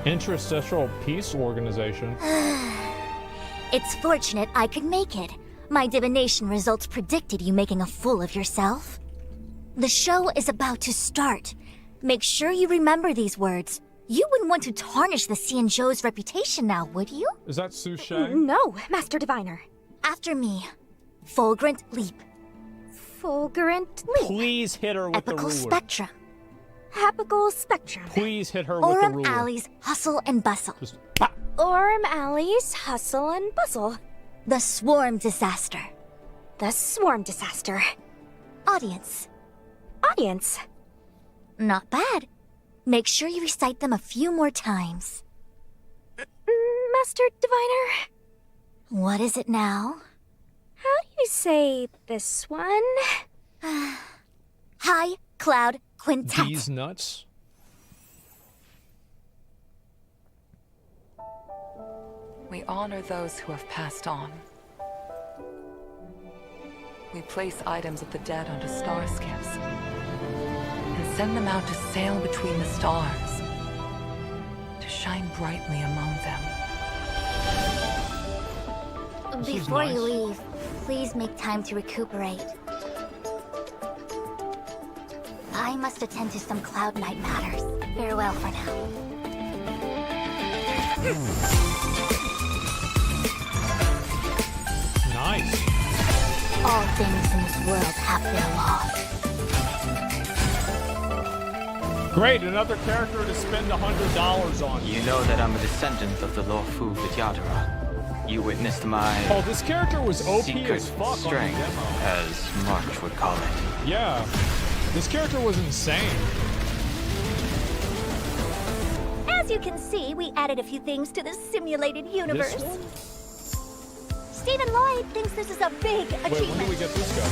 Interstitial Peace Organization. It's fortunate I could make it. My divination results predicted you making a fool of yourself. The show is about to start. Make sure you remember these words. You wouldn't want to tarnish the Xianzhou's reputation now, would you? Is that Su Shang? No, Master Diviner. After me. Fulgurant Leap. Fulgurant Leap. Please hit her with the Epical ruler. Spectrum. Apical Spectrum. Please hit her with the Aurum ruler. Alley's Hustle and Bustle. Just, bah! Aurum Alley's Hustle and Bustle. The Swarm Disaster. The Swarm Disaster. Audience. Audience. Not bad. Make sure you recite them a few more times. Master Diviner, What is it now? how do you say this one? High Cloud Quintet. These nuts. We honor those who have passed on. We place items of the dead onto star skiffs and send them out to sail between the stars, to shine brightly among them. This is Before you nice. leave, please make time to recuperate. I must attend to some Cloud Knight matters. Farewell for now. Nice. All things in this world have their laws. Great, another character to spend $100 on. You know that I'm a descendant of the lawful Vidyadhara. You witnessed my Oh, this character was OP secret as fuck on the strength, demo. as March would call it. Yeah. This character was insane. As you can see, we added a few things to the simulated universe. This one? Stephen Lloyd thinks this is a big Wait, when do achievement. we get this guy?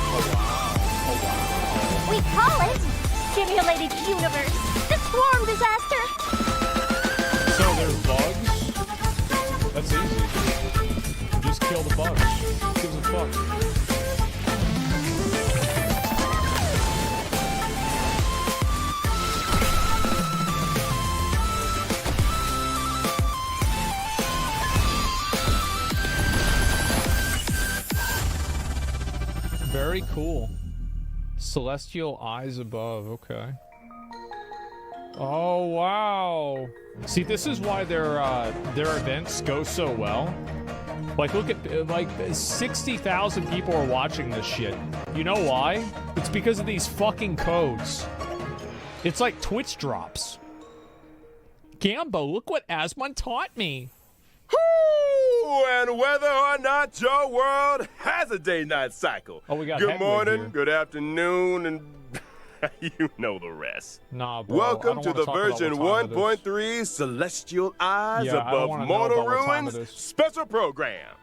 Oh, wow. Oh, wow. We call it Simulated Universe. The Swarm Disaster. So there's bugs? That's easy. Just kill the bugs. Who gives a fuck? Very cool. Celestial eyes above, okay. Oh, wow. See, this is why their events go so well. Like, look at, like, 60,000 people are watching this shit. You know why? It's because of these fucking codes. It's like Twitch drops. Gambo, look what Asmon taught me. And whether or not your world has a day-night cycle. Oh, we got good Hedwig morning, here. good afternoon, and you know the rest. Nah, bro. I Welcome don't to wanna the talk about version what time it is. 1.3 Celestial Eyes Yeah, I don't Above wanna know Mortal about what time it Ruins is. special program.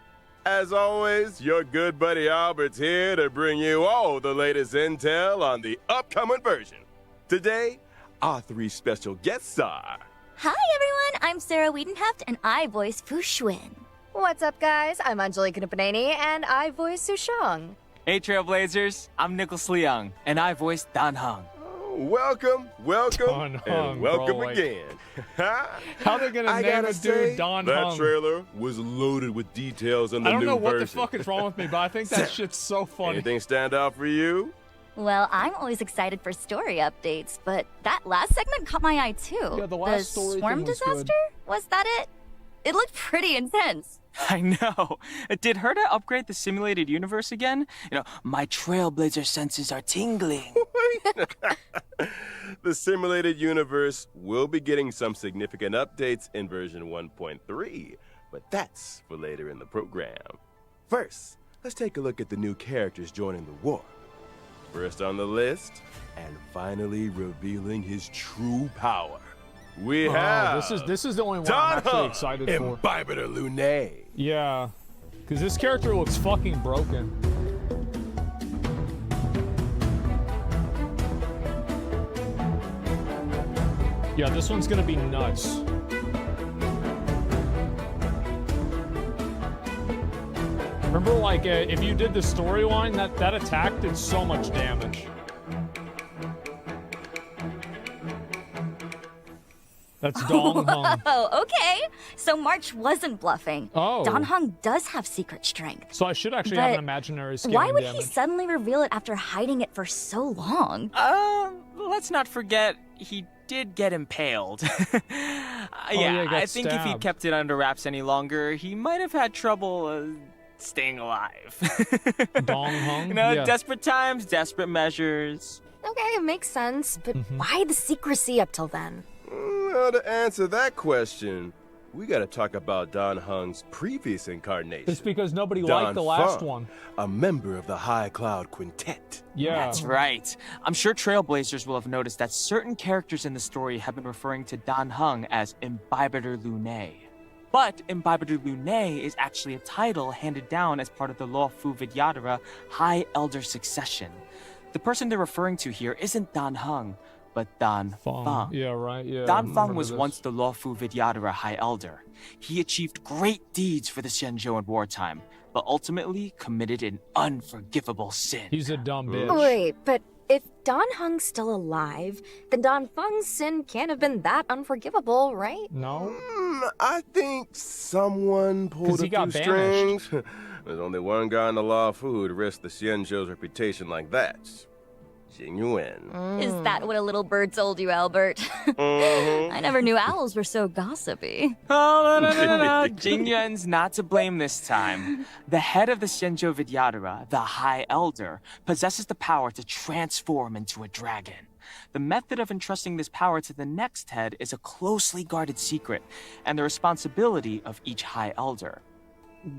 As always, your good buddy Albert's here to bring you all the latest intel on the upcoming version. Today, our three special guests are... Hi, everyone. I'm Sarah Wiedenheft, and I voice Fu Xuan. What's up, guys? I'm Angelika Napanani, and I voice Su Shang. Hey Trailblazers, I'm Nicholas Leung, and I voice Dan Heng. Welcome, welcome, Don Hung, and welcome bro, like- again. How they gonna I name gotta a say, dude Don that Hung? trailer was loaded with details on the I don't new know what version. the fuck is wrong with me, but I think that shit's so funny. Anything stand out for you? Well, I'm always excited for story updates, but that last segment caught my eye too. Yeah, the last story Swarm thing was Disaster? good. Was that it? It looked pretty intense. I know. Did Herta upgrade the simulated universe again? You know, my Trailblazer senses are tingling. The simulated universe will be getting some significant updates in version 1.3, but that's for later in the program. First, let's take a look at the new characters joining the war. First on the list, and finally revealing his true power, we have this is the only one I'm actually excited for. Imbibitor Lunae. Yeah, because this character looks fucking broken. Yeah, this one's gonna be nuts. Remember, like, if you did the storyline, that attack did so much damage. That's Dong Hung. Oh, okay. So March wasn't bluffing. Oh. Don Hung does have secret strength. So I should actually have an But imaginary scaling why would damage. he suddenly reveal it after hiding it for so long? Let's not forget he did get impaled. yeah, he got I think if he stabbed. kept it under wraps any longer, he might have had trouble staying alive. Dong Hung? You know, Yeah. desperate times, desperate measures. Okay, it makes sense, but Mm-hmm. why the secrecy up till then? Well, to answer that question, we gotta talk about Don Hung's previous incarnation. It's because nobody Don liked the last Fung, one. a member of the High Cloud Quintet. Yeah. That's right. I'm sure Trailblazers will have noticed that certain characters in the story have been referring to Dan Heng as Imbibitor Lunae. But Imbibitor Lunae is actually a title handed down as part of the Law Fu Vidyadhara High Elder Succession. The person they're referring to here isn't Dan Heng, but Dan Feng. Yeah, right. Yeah. I Dan remember Feng was this. once the Law Fu Vidyadhara High Elder. He achieved great deeds for the Xianzhou in wartime, but ultimately committed an unforgivable sin. He's a dumb bitch. Wait, but if Don Hung's still alive, then Don Feng's sin can't have been that unforgivable, right? No? I think someone 'Cause pulled he a got few banished. strings. There's only one guy in the Law Fu who'd risk the Xianzhou's reputation like that. Jing Yuan. Is that what a little bird told you, Albert? Mhm. I never knew owls were so gossipy. Oh, no. Jing Yuan's not to blame this time. The head of the Xianzhou Vidyadhara, the High Elder, possesses the power to transform into a dragon. The method of entrusting this power to the next head is a closely guarded secret, and the responsibility of each High Elder.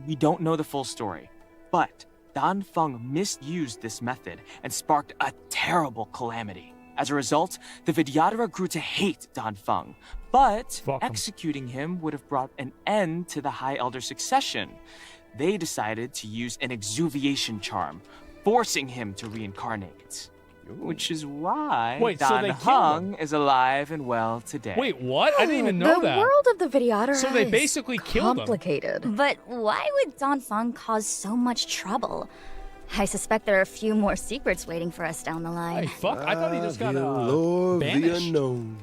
We don't know the full story, but Dan Feng misused this method and sparked a terrible calamity. As a result, the Vidyadhara grew to hate Dan Feng, but Fuck 'em. executing him would have brought an end to the High Elder succession. They decided to use an exuviation charm, forcing him to reincarnate. Which is why Wait, so Dan they killed him? Heng is alive and well today. Wait, what? I didn't even know the that. world of the Vidyadhara So they is basically killed him. complicated. But why would Don Feng cause so much trouble? I suspect there are a few more secrets waiting for us down the Hey, line. fuck. I thought he just got Lord of the banished. unknown.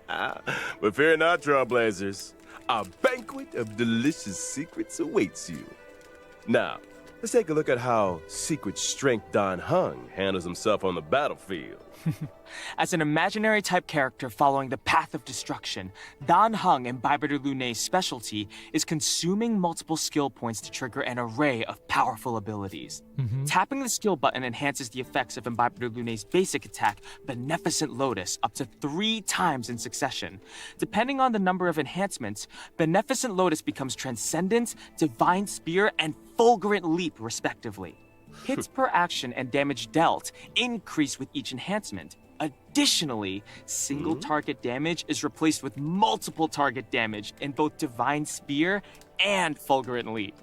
But fear not, Trailblazers. A banquet of delicious secrets awaits you. Now, let's take a look at how secret strength Don Hung handles himself on the battlefield. As an imaginary type character following the path of destruction, Dan Heng Imbibitor Lunae's specialty is consuming multiple skill points to trigger an array of powerful abilities. Tapping the skill button enhances the effects of Imbibitor Lunae's basic attack, Beneficent Lotus, up to 3 times in succession. Depending on the number of enhancements, Beneficent Lotus becomes Transcendence, Divine Spear, and Fulgurant Leap, respectively. Hits per action and damage dealt increase with each enhancement. Additionally, single target damage is replaced with multiple target damage in both Divine Spear and Fulgurant Leap.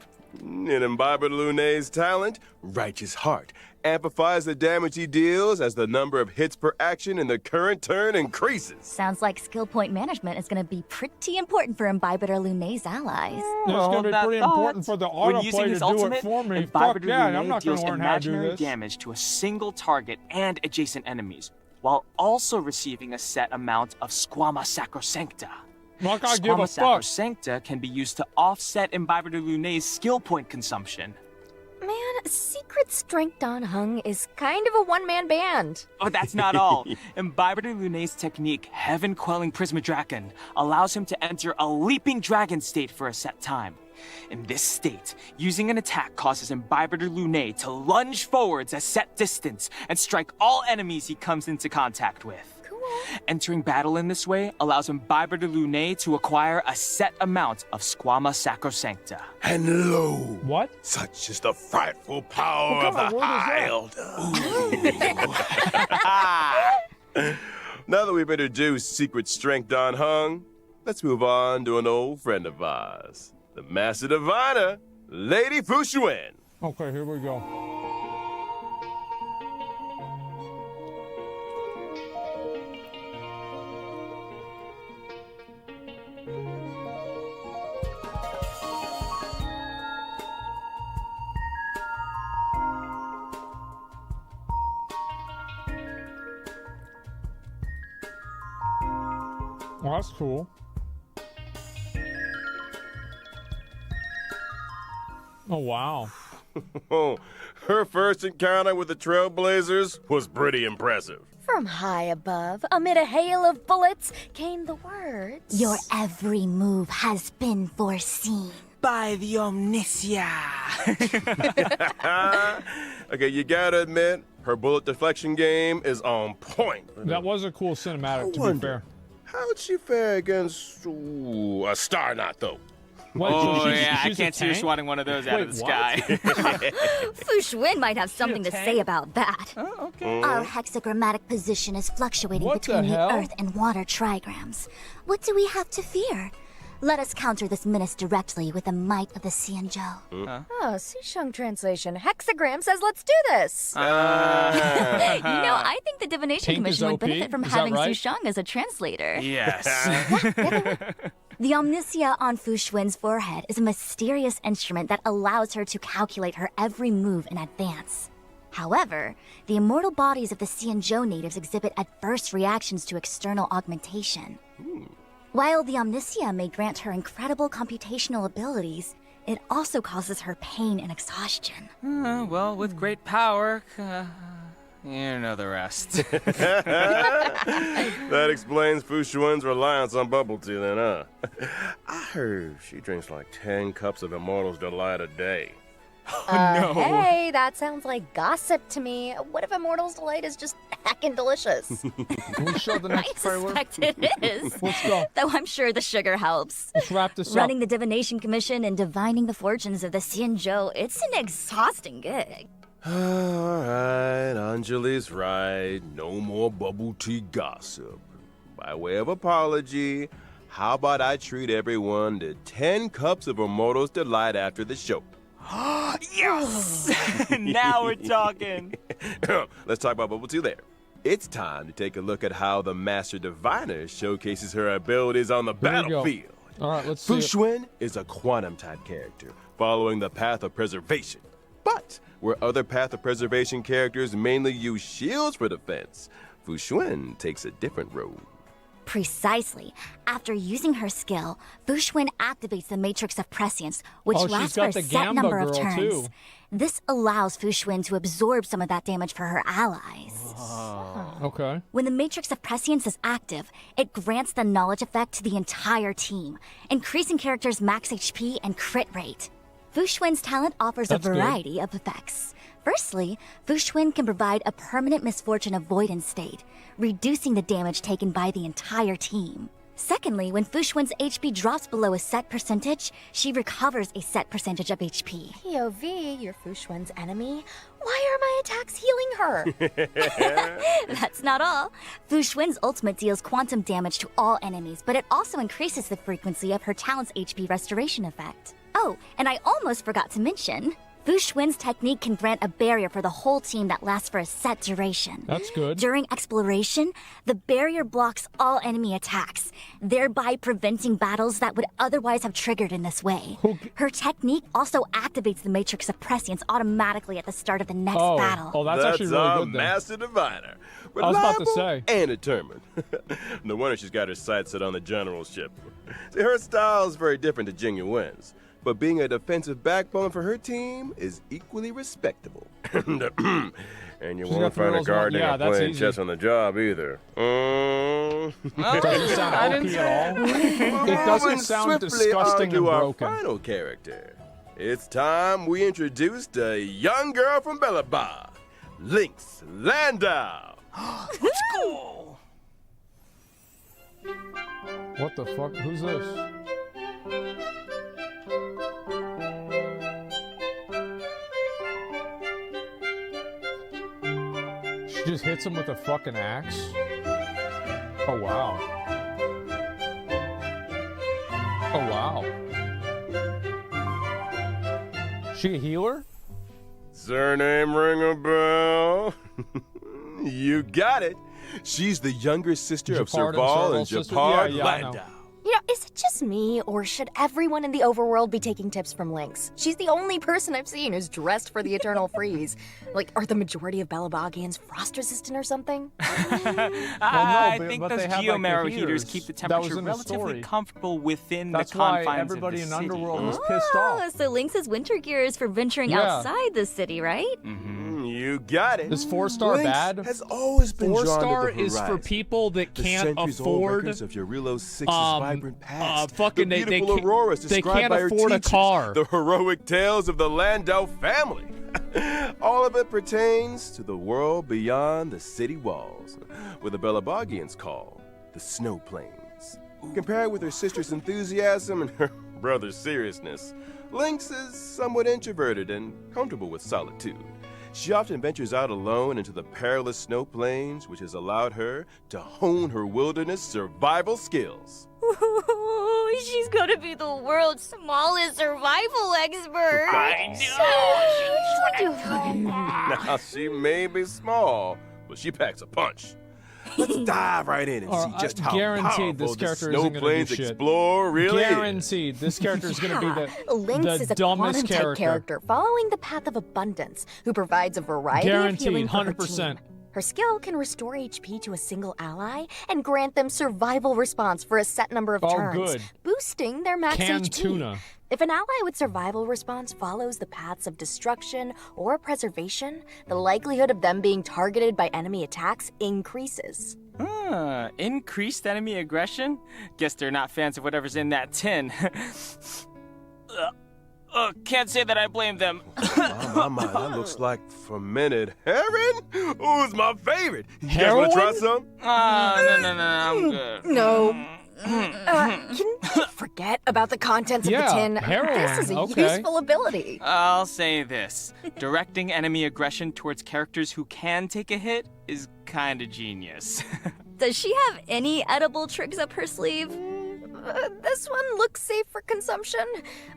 In Imbibitor Lunae's talent, Righteous Heart, amplifies the damage he deals as the number of hits per action in the current turn increases. Sounds like skill point management is going to be pretty important for Imbibitor Lunae's allies. It's going to be that pretty thought, important for the when autoplay using to his do ultimate, it for me. Imbibitor Fuck yeah, Lunae I'm not going deals to learn how to do imaginary this. damage to a single target and adjacent enemies, while also receiving a set amount of Squama Sacrosancta. Like I give a Squama fuck. Sacrosancta can be used to offset Imbibitor Lunae's skill point consumption. Man, Secret Strength Don Hung is kind of a one-man band. But that's not all. Imbibitor Lunae's technique, Heaven Quelling Prismadraken, allows him to enter a leaping dragon state for a set time. In this state, using an attack causes Imbibitor Lunae to lunge forwards a set distance and strike all enemies he comes into contact with. Entering battle in this way allows Imbibitor Lunae to acquire a set amount of Squama Sacrosancta. And lo, What? such is the frightful power What of kind the of word is High Elder. Now that we've introduced Secret Strength Don Hung, let's move on to an old friend of ours, the Master Diviner, Lady Fu Xuan. Okay, here we go. Well, that's cool. Oh, wow. Oh, her first encounter with the Trailblazers was pretty impressive. From high above, amid a hail of bullets, came the words. Your every move has been foreseen. By the Omnisia. Okay, you gotta admit, her bullet deflection game is on point. That was a cool cinematic, to be fair. How'd she fare against a Star Knot, though? Wait, Oh, she's- yeah, I she's a can't see her tank? swatting one of those out of Wait, the what? sky. Fu Xuan might have something to say about that. Oh, okay. Our hexagrammatic position is fluctuating What the between the hell? Earth and water trigrams. What do we have to fear? Let us counter this menace directly with the might of the Xianzhou. Oh, Sisheng translation. Hexagram says let's do this. I think the Divination Pink is Commission would OP? benefit from Is that having right? Susheng as a translator. Yes. The omnisia on Fu Xuan's forehead is a mysterious instrument that allows her to calculate her every move in advance. However, the immortal bodies of the Xianzhou natives exhibit adverse reactions to external augmentation. While the omnisia may grant her incredible computational abilities, it also causes her pain and exhaustion. Well, with great power, you know the rest. That explains Fu Xuan's reliance on bubble tea, then, huh? I heard she drinks like 10 cups of Immortal's Delight a day. no. Hey, that sounds like gossip to me. What if Immortal's Delight is just heckin' delicious? Can we show the I next trailer? suspect it is. Let's go. Though I'm sure the sugar helps. Let's wrap this Running up. the Divination Commission and divining the fortunes of the Xianzhou, it's an exhausting gig. Alright, Anjali's right. No more bubble tea gossip. By way of apology, how about I treat everyone to 10 cups of Immortal's Delight after the show? Yes! Now we're talking. Let's talk about bubble tea there. It's time to take a look at how the Master Diviner showcases her abilities on the Here we go. battlefield. All right, let's see. Fu it. Xuan is a quantum-type character, following the path of preservation. But where other path of preservation characters mainly use shields for defense, Fu Xuan takes a different road. Precisely. After using her skill, Fu Xuan activates the Matrix of Prescience, which Oh, she's lasts got for a the set Gamba number of girl, turns. too. This allows Fu Xuan to absorb some of that damage for her allies. Okay. When the Matrix of Prescience is active, it grants the knowledge effect to the entire team, increasing characters' max HP and crit rate. Fu Xuan's talent offers That's a good. variety of effects. Firstly, Fu Xuan can provide a permanent misfortune avoidance state, reducing the damage taken by the entire team. Secondly, when Fu Xuan's HP drops below a set percentage, she recovers a set percentage of HP. POV, you're Fu Xuan's enemy. Why are my attacks healing her? That's not all. Fu Xuan's ultimate deals quantum damage to all enemies, but it also increases the frequency of her talent's HP restoration effect. Oh, and I almost forgot to mention, Fu Xuan's technique can grant a barrier for the whole team that lasts for a set duration. That's good. During exploration, the barrier blocks all enemy attacks, thereby preventing battles that would otherwise have triggered in this way. Her technique also activates the Matrix of Prescience automatically at the start of the next battle. Oh, that's actually really our good then. Master Diviner. I was about to Reliable say. And determined. No wonder she's got her sights set on the general's ship. See, her style is very different to Jing Yuen's, but being a defensive backbone for her team is equally respectable. And you She's won't got the find a girls guardian yeah, or that's playing easy. chess on the job either. Doesn't sound I OP didn't at all. It doesn't Moving sound swiftly disgusting on to and our broken. final character. It's time we introduced a young girl from Bellaba, Lynx Landau. Let's go. What the fuck? Who's this? She just hits him with a fucking axe? Oh, wow. Oh, wow. She a healer? Does her name ring a bell? You got it. She's the younger sister of Japard and Serval and Serval's sister? Japard Yeah, I know. Landau. You know, is it just me, or should everyone in the overworld be taking tips from Lynx? She's the only person I've seen who's dressed for the eternal freeze. Like, are the majority of Belabogians frost-resistant or something? I think but those they have, geomarrow heaters keep the That was temperature in the relatively story. comfortable within That's the why confines everybody of the in city. Underworld was pissed off. So Lynx's winter gear is for venturing Yeah. outside the city, right? You got it. Is 4-star Lynx bad? has always been drawn to 4-star the is for horizon. people that The can't centuries-old afford records of Eurilo 6's vibrant past. fucking the they beautiful can't- auroras they described can't by her afford a teachers, car. The heroic tales of the Landau family. All of it pertains to the world beyond the city walls, where the Belabogians call the snow plains. Compared with her sister's enthusiasm and her brother's seriousness, Lynx is somewhat introverted and comfortable with solitude. She often ventures out alone into the perilous snow plains, which has allowed her to hone her wilderness survival skills. Ooh, she's gonna be the world's smallest survival expert. Now, she may be small, but she packs a punch. Let's dive right in and see just how guaranteed powerful this character the snow isn't gonna do plains shit. explorer really is. Guaranteed, this character is going to be Lynx the is a dumbest quantum-type character following the path of abundance, who provides a variety Guaranteed, of healing for her 100%. team. Her skill can restore HP to a single ally and grant them survival response for a set number of Oh, turns, good. boosting their max Canned HP. tuna. If an ally with survival response follows the paths of destruction or preservation, the likelihood of them being targeted by enemy attacks increases. Increased enemy aggression? Guess they're not fans of whatever's in that tin. Can't say that I blame them. My, that looks like fermented herring? Ooh, my favorite. You guys want to try Heroin? some? No, I'm good. No. Can you forget about the contents of Yeah, the tin? heroin, This is a okay. useful ability. I'll say this. Directing enemy aggression towards characters who can take a hit is kinda genius. Does she have any edible tricks up her sleeve? This one looks safe for consumption.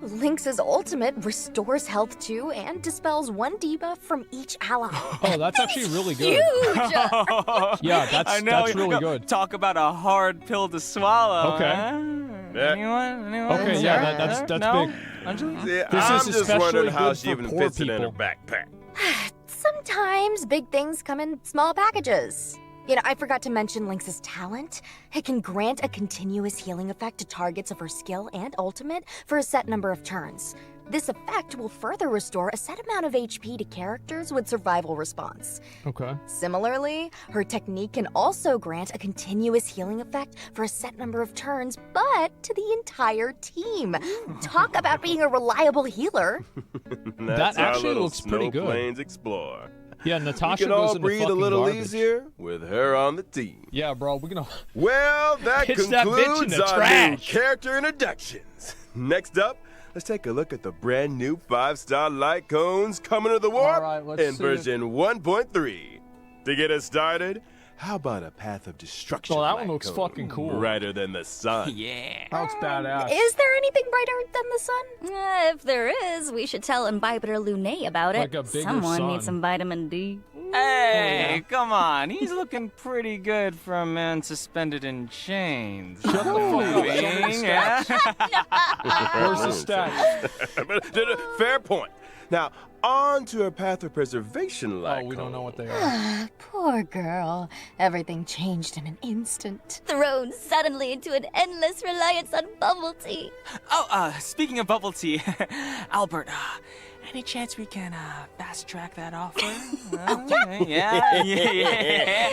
Lynx's ultimate restores health too and dispels one debuff from each ally. Oh, that's actually really good. Huge! Yeah, I know, that's really good. Talk about a hard pill to swallow. Okay. Huh? Yeah. Anyone? Okay, Sir? yeah, that's no? big. Anjali? See, This I'm is just especially wondering how good she for even poor fits it in her people. backpack. Sometimes big things come in small packages. You know, I forgot to mention Lynx's talent. It can grant a continuous healing effect to targets of her skill and ultimate for a set number of turns. This effect will further restore a set amount of HP to characters with survival response. Okay. Similarly, her technique can also grant a continuous healing effect for a set number of turns, but to the entire team. Talk about being a reliable healer. That's our actually little looks pretty Snow good. Plains Explorer. Yeah, We Natasha can goes all into breathe a fucking little garbage. easier with her on the team. Yeah, bro, we're gonna. Well, that Pitch that bitch in concludes the our new trash. character introductions. Next up, let's take a look at the brand new 5-star light cones coming to the warp All right, let's in see it. version 1.3. To get us started, how about a path of destruction? Oh, that light one looks cone, fucking cool. Brighter than the sun. Yeah. That looks badass. Is there anything brighter than the sun? If there is, we should tell Imbiber Luné about it. Like a bigger Someone sun. needs some vitamin D. Hey, come on. He's looking pretty good for a man suspended in chains. Shut the fuck up. Show me the Yeah? Where's the stats? Fair point. Now, on to a path of preservation light Oh, we don't know what cone. they are. Poor girl. Everything changed in an instant. Thrown suddenly into an endless reliance on bubble tea. Oh, speaking of bubble tea, Albert, any chance we can fast track that offer? Yeah.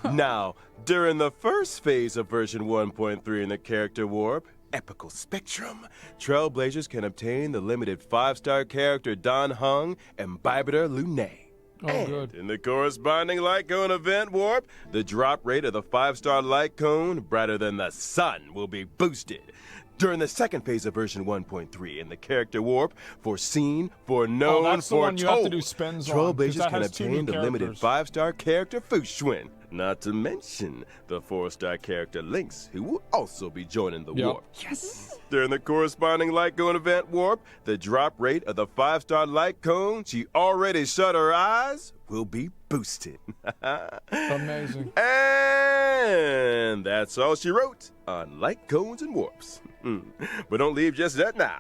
No. Now, during the first phase of version 1.3 in the character warp, Epical Spectrum, Trailblazers can obtain the limited 5-star character Don Hung and Bibiter Luné. Oh, And good. in the corresponding light cone event warp, the drop rate of the 5-star light cone, brighter than the sun, will be boosted. during the second phase of version 1.3 in the character warp foreseen, foreknown, that's the one you have to foretold. do spins on, 'cause Trailblazers that can has 2 new obtain the limited characters. 5-star character Fushwin. Not to mention the 4-star character Lynx, who will also be joining the Yep. warp. Yes! During the corresponding light cone event warp, the drop rate of the 5-star light cone she already shut her eyes will be boosted. Amazing. And that's all she wrote on light cones and warps. But don't leave just that now.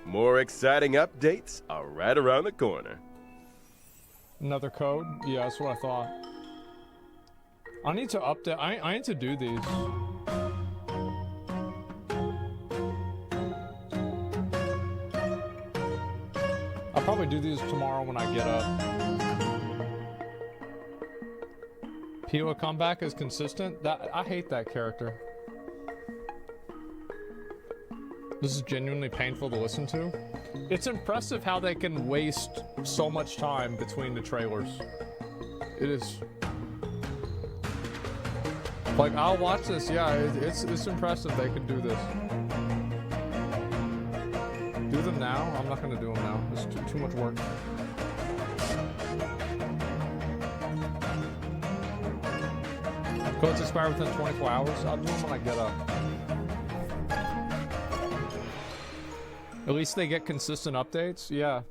More exciting updates are right around the corner. Another code? Yeah, that's what I thought. I need to update. I need to do these. I'll probably do these tomorrow when I get up. Pila comeback is consistent. I hate that character. This is genuinely painful to listen to. It's impressive how they can waste so much time between the trailers. It is. Like, I'll watch this, yeah, it's impressive they can do this. Do them now? I'm not gonna do them now. It's too much work. Codes expire within 24 hours? I'll do them when I get up. At least they get consistent updates? Yeah.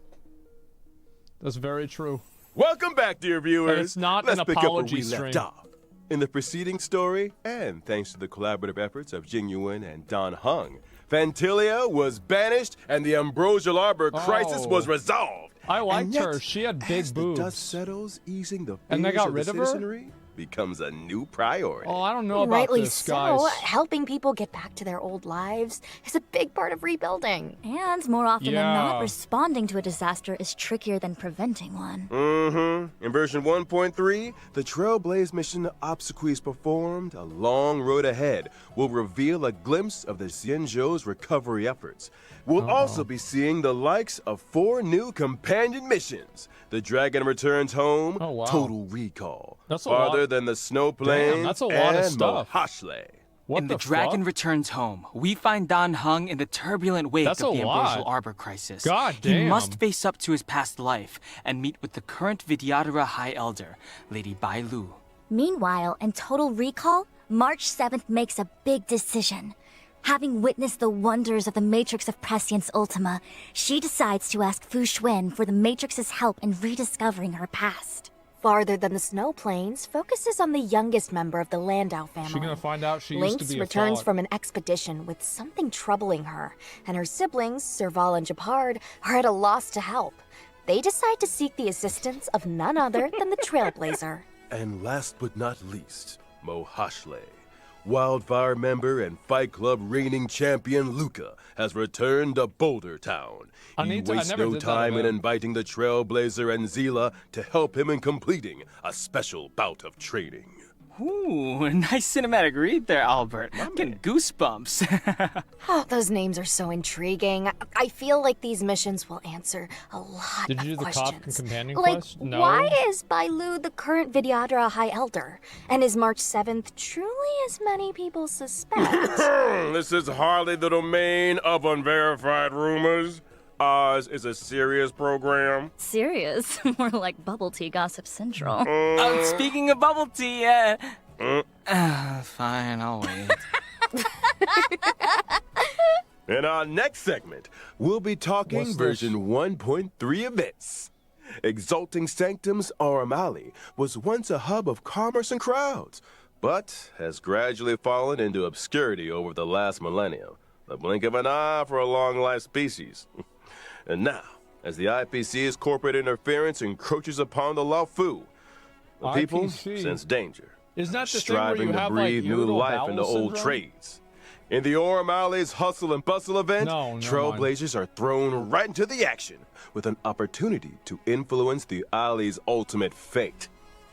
That's very true. Welcome back, dear viewers. And it's not Let's an pick up where apology we stream. left off. In the preceding story, and thanks to the collaborative efforts of Jingyuan and Dan Heng, Fantilia was banished and the Ambrosial Arbor crisis Oh. was resolved. I liked And yet, her. She had big as boobs. the dust settles, easing the fears And they got of rid the of her? citizenry becomes a new priority. Oh, I don't know about Rightly this, so. guys. Helping people get back to their old lives is a big part of rebuilding. And more often than Yeah. not, responding to a disaster is trickier than preventing one. In version 1.3, the Trailblaze mission Obsequies performed, A Long Road Ahead, will reveal a glimpse of the Xianzhou's recovery efforts. We'll also be seeing the likes of 4 new companion missions. The Dragon Returns Home, Oh, wow. Total Recall, That's a Farther lot. Than the Snow Plains, that's a lot of and stuff. Mohashle. What In The Dragon fuck? Returns Home, we find Dan Heng in the turbulent wake That's of a the lot. Ambrosial Arbor crisis. God He damn. must face up to his past life and meet with the current Vidyadhara High Elder, Lady Bai Lu. Meanwhile, in Total Recall, March 7th makes a big decision. Having witnessed the wonders of the Matrix of Prescience Ultima, she decides to ask Fu Xuan for the Matrix's help in rediscovering her past. Farther Than the Snow Plains focuses on the youngest member of the Landau family. She gonna find out she used Lynx to be a returns fraud. from an expedition with something troubling her, and her siblings, Serval and Japard, are at a loss to help. They decide to seek the assistance of none other than the Trailblazer. And last but not least, Mohashle. Wildfire member and Fight Club reigning champion Luca has returned to Boulder Town. I He wastes never no did that time in event. inviting the Trailblazer and Zila to help him in completing a special bout of training. Ooh, nice cinematic read there, Albert. Getting goosebumps. Oh, those names are so intriguing. I feel like these missions will answer a lot Did of you do the questions. cop companion like, quest? No. why is Bailu the current Vidyadhara High Elder? And is March 7th truly as many people suspect? This is hardly the domain of unverified rumors. Ours is a serious program. Serious? More like bubble tea gossip central. Speaking of bubble tea, fine, I'll wait. In our next segment, we'll be talking What's this? version 1.3 events. Exalting Sanctum's Aurum was once a hub of commerce and crowds, but has gradually fallen into obscurity over the last millennium. The blink of an eye for a long-life species. And now, as the IPC's corporate interference encroaches upon the Laofu, the people IPC? sense danger, Isn't that the thing where striving you to have breathe like new irritable life bowel into old syndrome? trades. In the Aurum Alley's Hustle and Bustle event, No, never Trailblazers are thrown right into the action with an opportunity to influence the Alley's ultimate fate.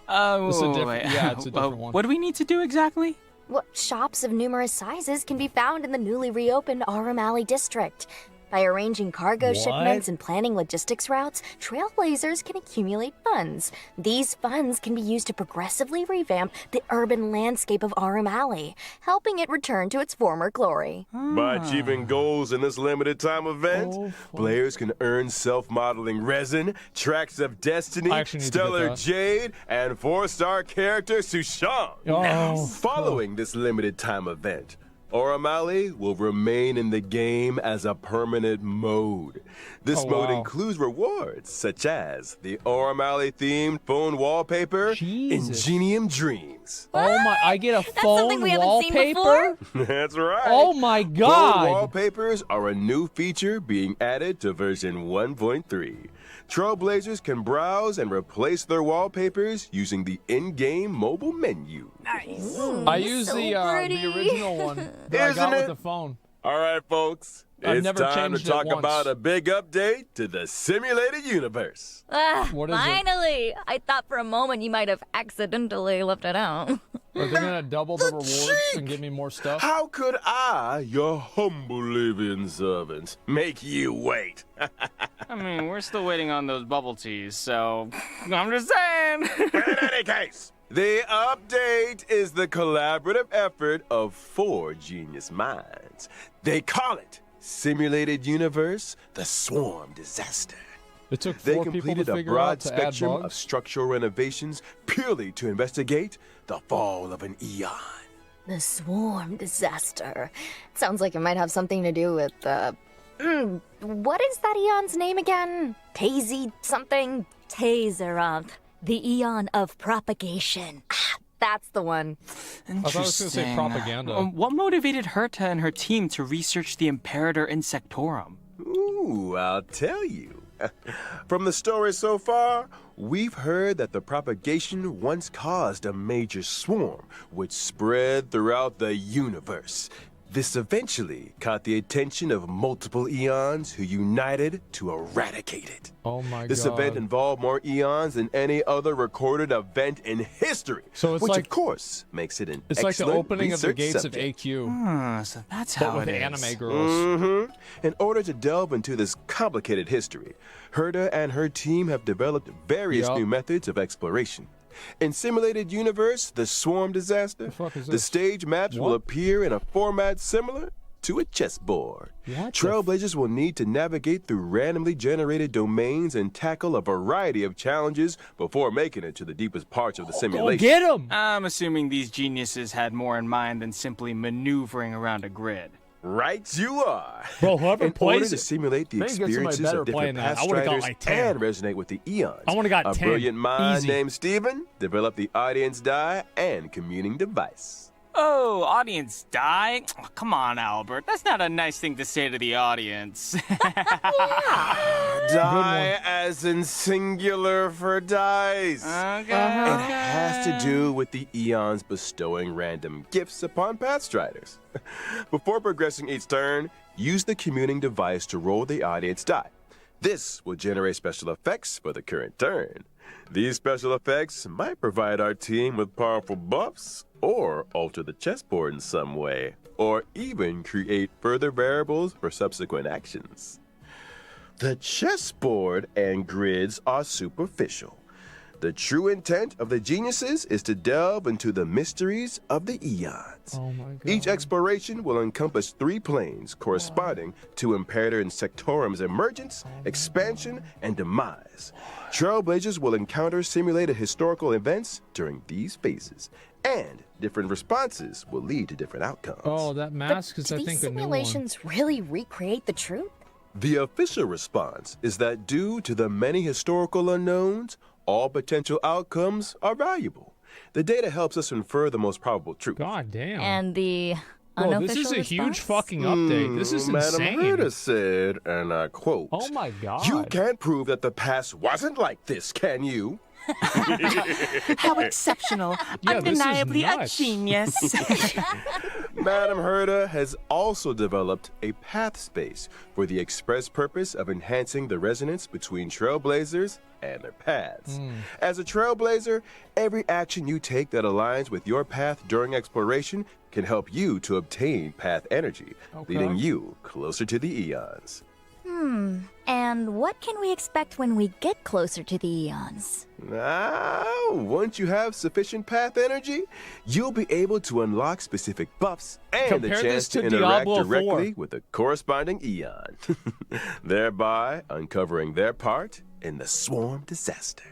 Oh, It's a different- wait. yeah, it's a different one. What do we need to do exactly? What shops of numerous sizes can be found in the newly reopened Aurum Alley district? By arranging cargo What? shipments and planning logistics routes, Trailblazers can accumulate funds. These funds can be used to progressively revamp the urban landscape of Arum Alley, helping it return to its former glory. By achieving goals in this limited time event, players can earn self-modeling resin, tracks of destiny, I actually need to get stellar that. jade, and 4-star character Sushang. Oh. Following this limited time event, Arum Alley will remain in the game as a permanent mode. This Oh, mode wow. includes rewards such as the Arum Alley themed phone wallpaper, Jesus. Ingenium Dreams. Oh my! I get a That's phone something we haven't seen wallpaper. before? That's right. Oh my Phone God! wallpapers are a new feature being added to version 1.3. Trailblazers can browse and replace their wallpapers using the in-game mobile menu. I use So the pretty. original one that I Isn't got with it? the phone. All right, folks. I've It's never time to changed it talk once. about a big update to the simulated universe. What is it? Finally! I thought for a moment you might have accidentally left it out. Are they gonna double the rewards and give me more stuff? How could I, your humble living servant, make you wait? I mean, we're still waiting on those bubble teas, so I'm just saying. In any case, the update is the collaborative effort of 4 genius minds. They call it Simulated Universe, the Swarm Disaster. It took They 4 people to completed a figure broad out to add spectrum of bugs. structural renovations purely to investigate the fall of an eon. The Swarm Disaster. Sounds like it might have something to do with, what is that Eon's name again? Tazy something? Tazeroth, the Eon of Propagation. That's the one. I thought I was gonna say propaganda. What motivated Herta and her team to research the Imperator Insectorum? Ooh, I'll tell you. From the story so far, we've heard that the propagation once caused a major swarm, which spread throughout the universe. This eventually caught the attention of multiple eons who united to eradicate it. Oh my This God. event involved more eons than any other recorded event in history, So it's which like- of course makes it an It's like the excellent opening of the research gates subject. of AQ, So that's but how with it is. anime girls. In order to delve into this complicated history, Herta and her team have developed various Yup. new methods of exploration. In Simulated Universe, the Swarm Disaster, The fuck is the this? stage maps will What? appear in a format similar to a chessboard. What the Trailblazers will need to navigate through randomly generated domains and tackle a variety of challenges before making it to the deepest parts of the Go simulation. get him! I'm assuming these geniuses had more in mind than simply maneuvering around a grid. Right you are. Bro, whoever In order plays to it, simulate the they can get somebody experiences better of different playing that. past I would've got riders like 10. and resonate with the eons, I would've got a 10. brilliant mind Easy. named Steven developed the audience die and communing device. Oh, audience die? Oh, come on, Albert. That's not a nice thing to say to the audience. Die as in singular for dice. Okay. It has to do with the eons bestowing random gifts upon pathstriders. Before progressing each turn, use the communing device to roll the audience die. This will generate special effects for the current turn. These special effects might provide our team with powerful buffs, or alter the chessboard in some way, or even create further variables for subsequent actions. The chessboard and grids are superficial. The true intent of the geniuses is to delve into the mysteries of the eons. Oh my God. Each exploration will encompass 3 planes corresponding to Imperator Insectorum's emergence, expansion, and demise. Trailblazers will encounter simulated historical events during these phases, and different responses will lead to different outcomes. Oh, that mask is, Do I these think, a new one. simulations really recreate the truth? The official response is that due to the many historical unknowns, all potential outcomes are valuable. The data helps us infer the most probable truth. God damn. And the Bro, unofficial this is a huge response? fucking update. This is Madam insane. Herta said, and I quote, Oh my God. "You can't prove that the past wasn't like this, can you?" How exceptional. Yeah, this is Undeniably a nuts. genius. Madam Herta has also developed a path space for the express purpose of enhancing the resonance between trailblazers and their paths. As a trailblazer, every action you take that aligns with your path during exploration can help you to obtain path energy, Okay. leading you closer to the eons. And what can we expect when we get closer to the Eons? Once you have sufficient path energy, you'll be able to unlock specific buffs and Compare a this chance to to interact Diablo directly 4. with the corresponding Eon, thereby uncovering their part in the swarm disaster.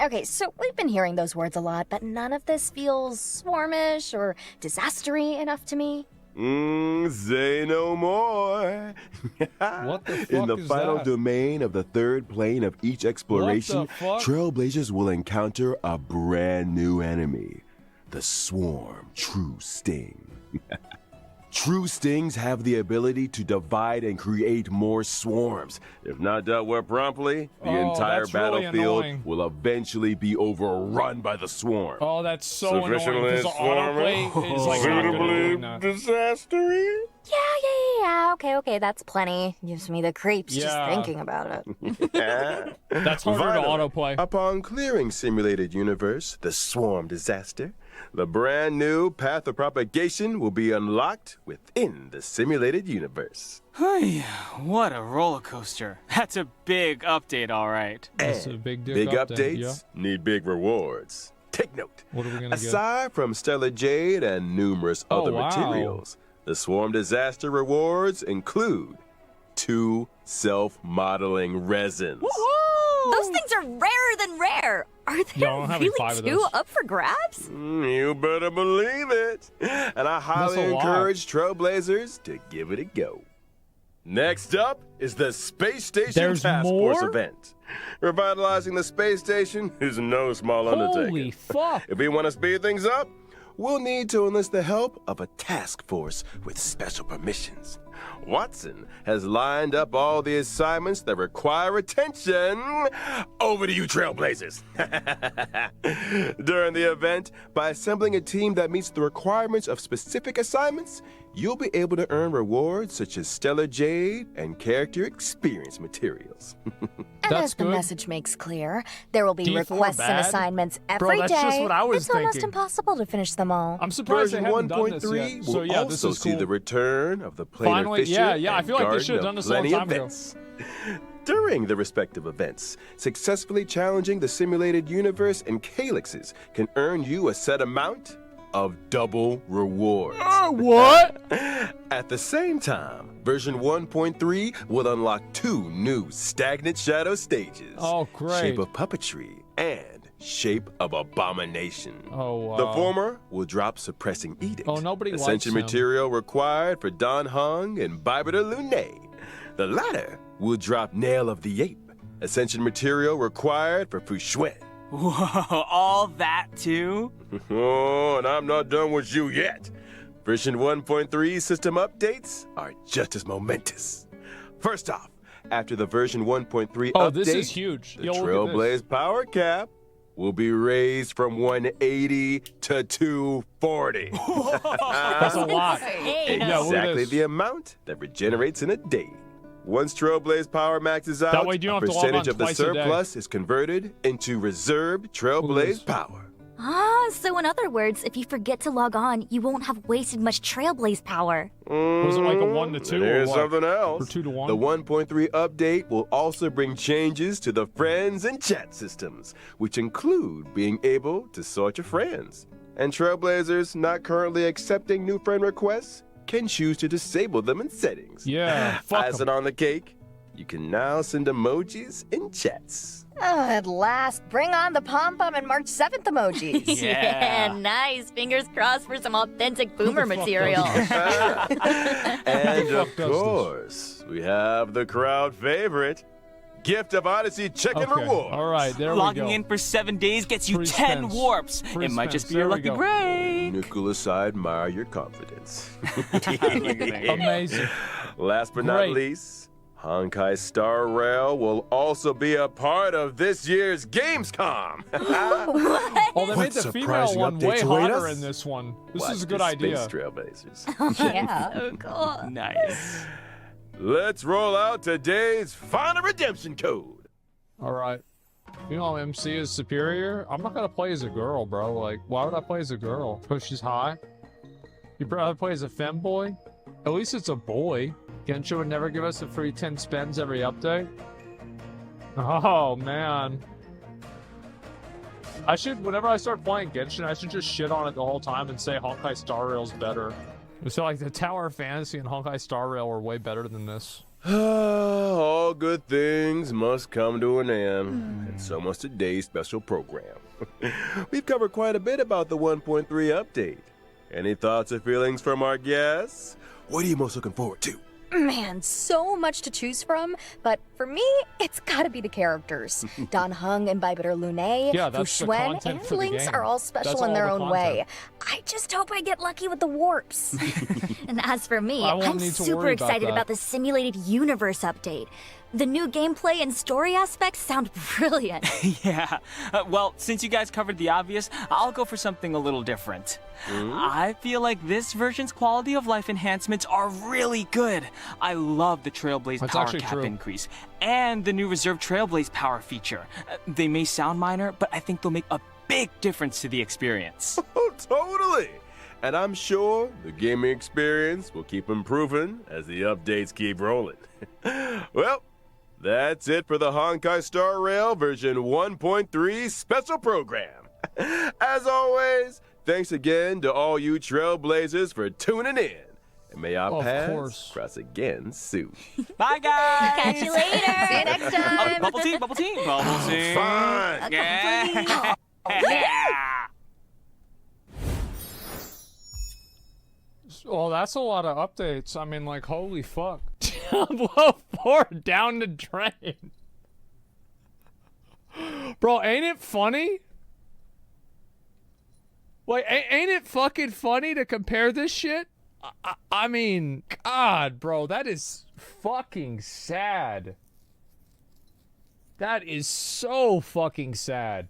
Okay, so we've been hearing those words a lot, but none of this feels swarmish or disastery enough to me. Say no more. What the fuck In the is final that? domain of the third plane of each exploration, fuck? Trailblazers will encounter a brand new enemy, the Swarm True Sting. True Stings have the ability to divide and create more swarms. If not dealt with promptly, the Oh, entire that's really battlefield annoying. will eventually be overrun by the swarm. Oh, that's so annoying because the autoplay is like not good at doing that. Disastery? Yeah, okay, that's plenty. Gives me the creeps just Yeah. thinking about it. That's harder to Finally, autoplay. Upon clearing Simulated Universe, the Swarm Disaster, the brand new Path of Propagation will be unlocked within the Simulated Universe. What a roller coaster. That's a big update, all right. That's a And big dick big update, updates need big rewards. Take note. What are we gonna get? Aside from Stellar Jade and numerous Oh, other wow. materials, the Swarm Disaster rewards include 2 self-modeling resins. Those things are rarer than rare. Are Yeah, there I'm having 5 really of 2 those. up for grabs? You better believe it. And I highly That's a lot. encourage Trailblazers to give it a go. Next up is the Space Station There's Task Force more? event. Revitalizing the space station is no small undertaking. Holy fuck. If we want to speed things up, we'll need to enlist the help of a task force with special permissions. Watson has lined up all the assignments that require attention. Over to you, Trailblazers. During the event, by assembling a team that meets the requirements of specific assignments, you'll be able to earn rewards such as Stellar Jade and character experience materials. And That's as the good. message makes clear, there will be D4 requests and bad? assignments Bro, every day. that's just what I was it's almost thinking. impossible to finish them all. I'm surprised they Version haven't done this 1.3 yet. will So yeah, this also is see cool. the return of the Planar Finally, Fisher yeah, I and feel like they Garden should have of done this a long Plenty time ago. events. During the respective events, successfully challenging the Simulated Universe and Calyxes can earn you a set amount of double rewards. What? At the same time, version 1.3 will unlock 2 new Stagnant Shadow stages. Oh, great. Shape of Puppetry and Shape of Abomination. Oh, wow. The former will drop Suppressing Edict. Oh, nobody likes Ascension him. material required for Don Hung and Bibiter Lune. The latter will drop Nail of the Ape. Ascension material required for Fu Xuan. Whoa, all that too? Oh, and I'm not done with you yet. Version 1.3 system updates are just as momentous. First off, after the version 1.3 Oh, update, this is huge. the Yo, look at Trailblaze power cap will be raised from 180 to 240. That's a lot. Hey, Yeah, look at Exactly this. the amount that regenerates in a day. Once Trailblaze power maxes out, That way you don't a have to log percentage on of the twice a day. surplus is converted into reserved this. Trailblaze power. So in other words, if you forget to log on, you won't have wasted much Trailblaze power. Was it like a 1 to 2 or Here's what? something else. Or 2 to 1? The 1.3 update will also bring changes to the friends and chat systems, which include being able to sort your friends. And Trailblazers not currently accepting new friend requests can choose to disable them in settings. Yeah, fuck 'em. Icing on the cake, you can now send emojis in chats. At last, bring on the pom-pom and March 7th emojis. Yeah. Nice. Fingers crossed for some authentic boomer fuck does material. And fuck of does this? course, we have the crowd favorite, Gift of Odyssey Chicken Okay. Reward. All right, there we Logging go. in for 7 days gets you Free 10 spins. warps. Free It might just spins. be your There we lucky go. break. Nicholas, I admire your confidence. Amazing. Last but not Great. least, Honkai Star Rail will also be a part of this year's Gamescom. Oh, they What made the female surprising one way updates await hotter us? in this one. This Watch is a good this, idea. Space Trailblazers. Yeah. So cool. Nice. Let's roll out today's final redemption code. All right. You know, MC is superior. I'm not gonna play as a girl, bro. Like, why would I play as a girl? Because she's high. You'd rather play as a femboy? At least it's a boy. Genshin would never give us a free 10 spends every update. Oh, man. I should, whenever I start playing Genshin, I should just shit on it the whole time and say Honkai Star Rail's better. So, like, the Tower of Fantasy and Honkai Star Rail were way better than this. All good things must come to an end, and so must today's special program. We've covered quite a bit about the 1.3 update. Any thoughts or feelings from our guests? What are you most looking forward to? Man, so much to choose from, but for me, it's gotta be the characters. Dan Heng and Baibider Lune, Yeah, Fu that's the Xuan, content and for the Lynx game. are all special That's in all their the own content. way. I just hope I get lucky with the warps. And as for me, I won't I'm need to super worry about excited that. about the simulated universe update. The new gameplay and story aspects sound brilliant. Yeah. Well, since you guys covered the obvious, I'll go for something a little different. I feel like this version's quality of life enhancements are really good. I love the Trailblaze That's power actually cap true. increase and the new Reserve Trailblaze power feature. They may sound minor, but I think they'll make a big difference to the experience. Oh, totally! And I'm sure the gaming experience will keep improving as the updates keep rolling. Well, that's it for the Honkai Star Rail version 1.3 special program. As always, thanks again to all you Trailblazers for tuning in. And may our Of paths course. cross again soon. Bye, guys! Catch you later. See you next time. Bubble tea, bubble tea, bubble tea. Fine! Yeah. Yeah. Oh, that's a lot of updates. I mean, like, holy fuck. Diablo 4 down the drain. Bro, ain't it funny? Like, ain't it fucking funny to compare this shit? I mean, God, bro, that is fucking sad. That is so fucking sad.